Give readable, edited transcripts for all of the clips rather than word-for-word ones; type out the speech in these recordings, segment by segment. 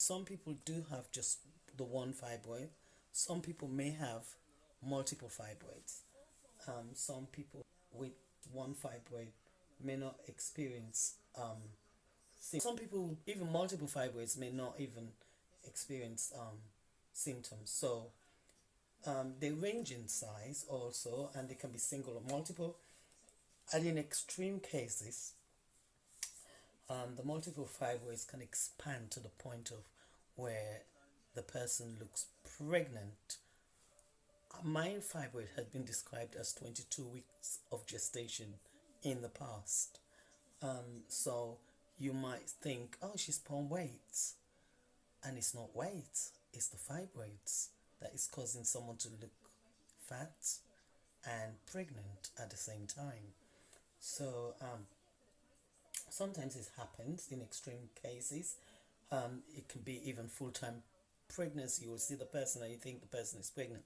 some people do have just the one fibroid. Some people may have multiple fibroids. Some people with one fibroid may not experience some people, even multiple fibroids, may not even experience symptoms. So they range in size also, and they can be single or multiple. And in extreme cases, the multiple fibroids can expand to the point of where the person looks pregnant. My fibroid has been described as 22 weeks of gestation in the past. So you might think, oh, she's put on weight. And it's not weight, it's the fibroids that is causing someone to look fat and pregnant at the same time. So sometimes it happens in extreme cases. It can be even full-time pregnancy. You will see the person and you think the person is pregnant.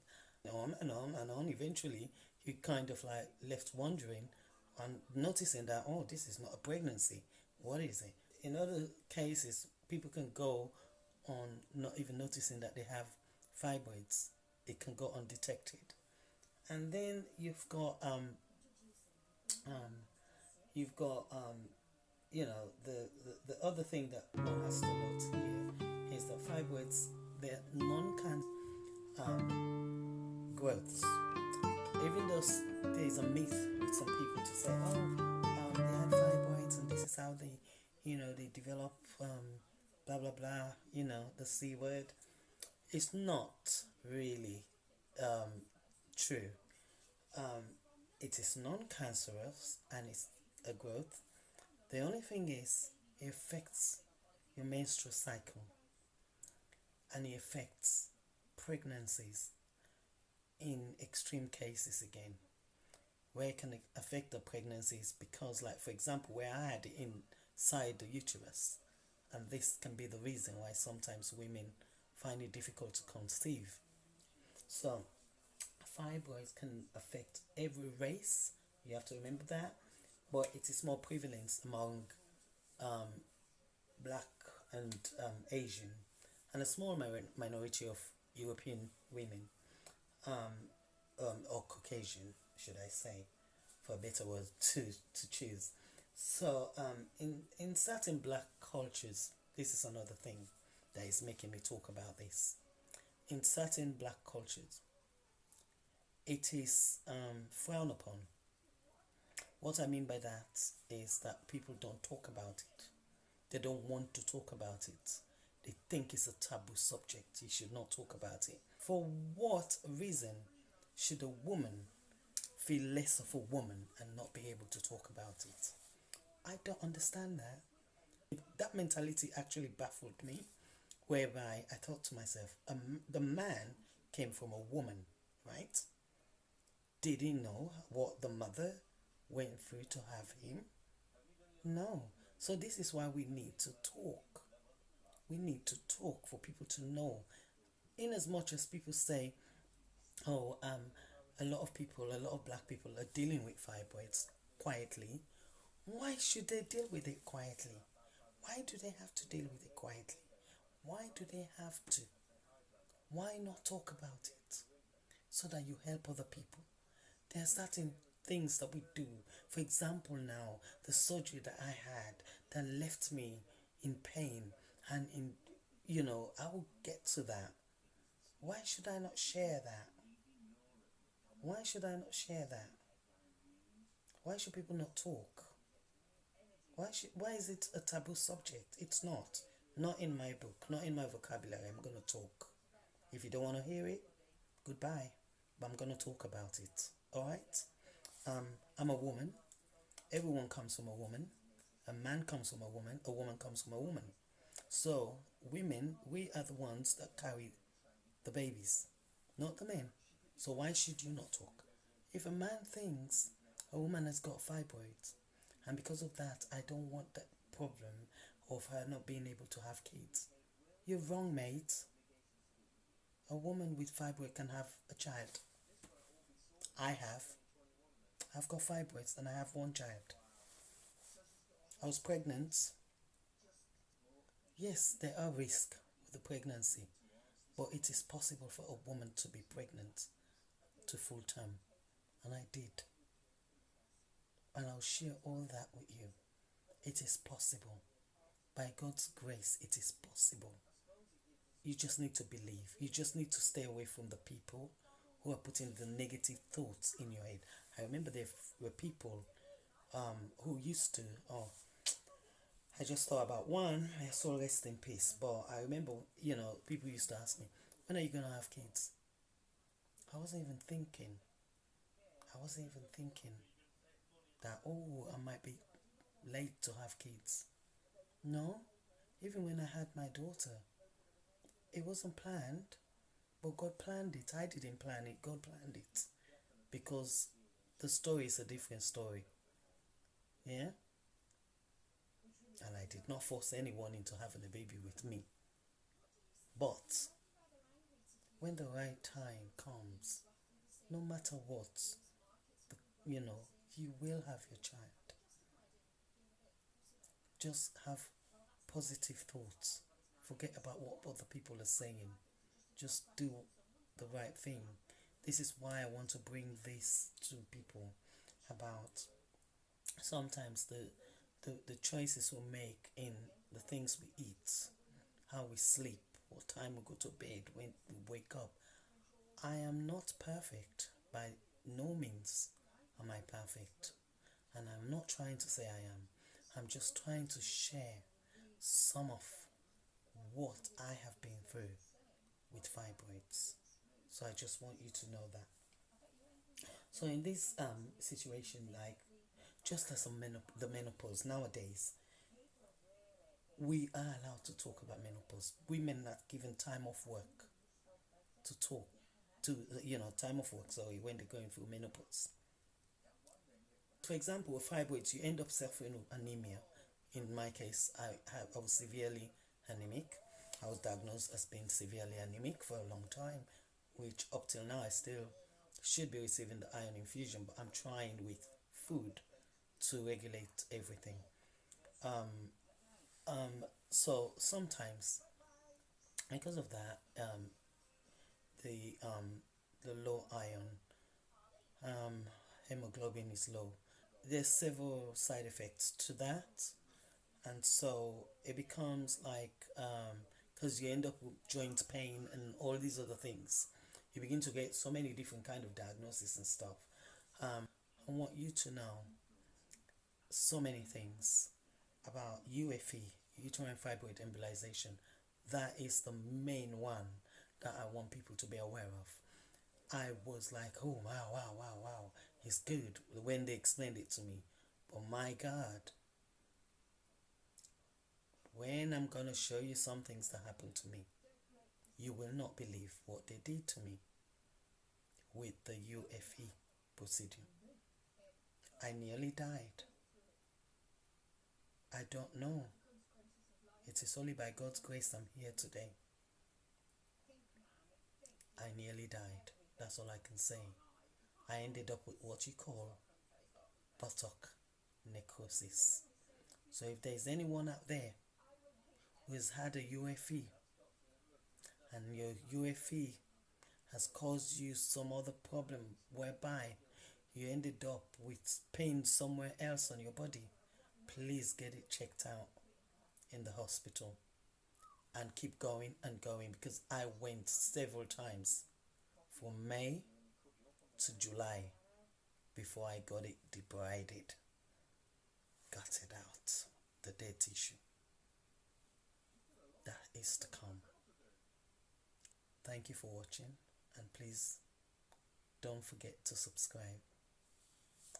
On and on and on. Eventually, you kind of like left wondering and noticing that, oh, this is not a pregnancy. What is it? In other cases, people can go on not even noticing that they have fibroids. It can go undetected. And then you've got the other thing that one has to note here is that fibroids, they're non-cancer growths. Even though there's a myth with some people to say, oh, they had fibroids and this is how they develop blah blah blah, the C word. It's not really true. It is non-cancerous and it's a growth. The only thing is it affects your menstrual cycle and it affects pregnancies in extreme cases again, where it can affect the pregnancies because, like, for example, where I had it inside the uterus, and this can be the reason why sometimes women find it difficult to conceive. So fibroids can affect every race, you have to remember that, but it is more prevalent among black and Asian, and a small minority of European women, or Caucasian, should I say, for a better word to choose. So in certain black cultures, this is another thing that is making me talk about this. In certain black cultures, it is frowned upon. What I mean by that is that people don't talk about it. They don't want to talk about it. They think it's a taboo subject. You should not talk about it. For what reason should a woman feel less of a woman and not be able to talk about it? I don't understand that. That mentality actually baffled me, whereby I thought to myself, the man came from a woman, right? Did he know what the mother went through to have him? No. So this is why we need to talk. We need to talk for people to know. In as much as people say, oh, a lot of black people are dealing with fibroids quietly. Why should they deal with it quietly? Why do they have to deal with it quietly? Why do they have to? Why not talk about it so that you help other people? There are certain things that we do. For example, now, the surgery that I had that left me in pain and I will get to that. Why should I not share that? Why should I not share that? Why should people not talk? Why is it a taboo subject? It's not. Not in my book, not in my vocabulary. I'm going to talk. If you don't want to hear it, goodbye. But I'm going to talk about it. Alright? I'm a woman. Everyone comes from a woman. A man comes from a woman comes from a woman. So, women, we are the ones that carry the babies, not the men. So why should you not talk? If a man thinks a woman has got fibroids, and because of that, I don't want that problem of her not being able to have kids, you're wrong, mate. A woman with fibroid can have a child. I've got fibroids and I have one child. I was pregnant. Yes, there are risks the pregnancy, but it is possible for a woman to be pregnant to full term, and I did. And I'll share all that with you. It is possible. By God's grace, it is possible. You just need to believe. You just need to stay away from the people who are putting the negative thoughts in your head. I remember there were people who used to, oh, I just thought about one, I saw rest in peace. But I remember, people used to ask me, when are you going to have kids? I wasn't even thinking that, oh, I might be late to have kids. No, even when I had my daughter, it wasn't planned, but God planned it. I didn't plan it, God planned it. Because the story is a different story. Yeah? And I did not force anyone into having a baby with me. But when the right time comes, no matter what, you will have your child. Just have positive thoughts. Forget about what other people are saying. Just do the right thing. This is why I want to bring this to people about sometimes the choices we make in the things we eat, how we sleep, what time we go to bed, when we wake up. I am not perfect. By no means am I perfect. And I'm not trying to say I am. I'm just trying to share some of what I have been through with fibroids. So I just want you to know that. So in this situation, like just as the menopause nowadays, we are allowed to talk about menopause. Women are given time off work to talk to, time off work, sorry, when they're going through menopause. For example, with fibroids, you end up suffering with anemia. In my case, I was severely anemic. I was diagnosed as being severely anemic for a long time, which up till now I still should be receiving the iron infusion, but I'm trying with food to regulate everything. So sometimes, because of that, the low iron, hemoglobin is low. There's several side effects to that, and so it becomes like because you end up with joint pain and all these other things, you begin to get so many different kind of diagnoses and stuff. I want you to know so many things about UFE, uterine fibroid embolization. That is the main one that I want people to be aware of. I was like, oh wow, it's good when they explained it to me. But my God, when I'm gonna show you some things that happened to me, you will not believe what they did to me with the UFE procedure. I nearly died. I don't know. It is only by God's grace I'm here today. I nearly died. That's all I can say. I ended up with what you call buttock necrosis. So if there's anyone out there who has had a UFE and your UFE has caused you some other problem whereby you ended up with pain somewhere else on your body, please get it checked out in the hospital and keep going and going, because I went several times from May to July before I got it debrided, got it out, the dead tissue. That is to come. Thank you for watching, and please don't forget to subscribe.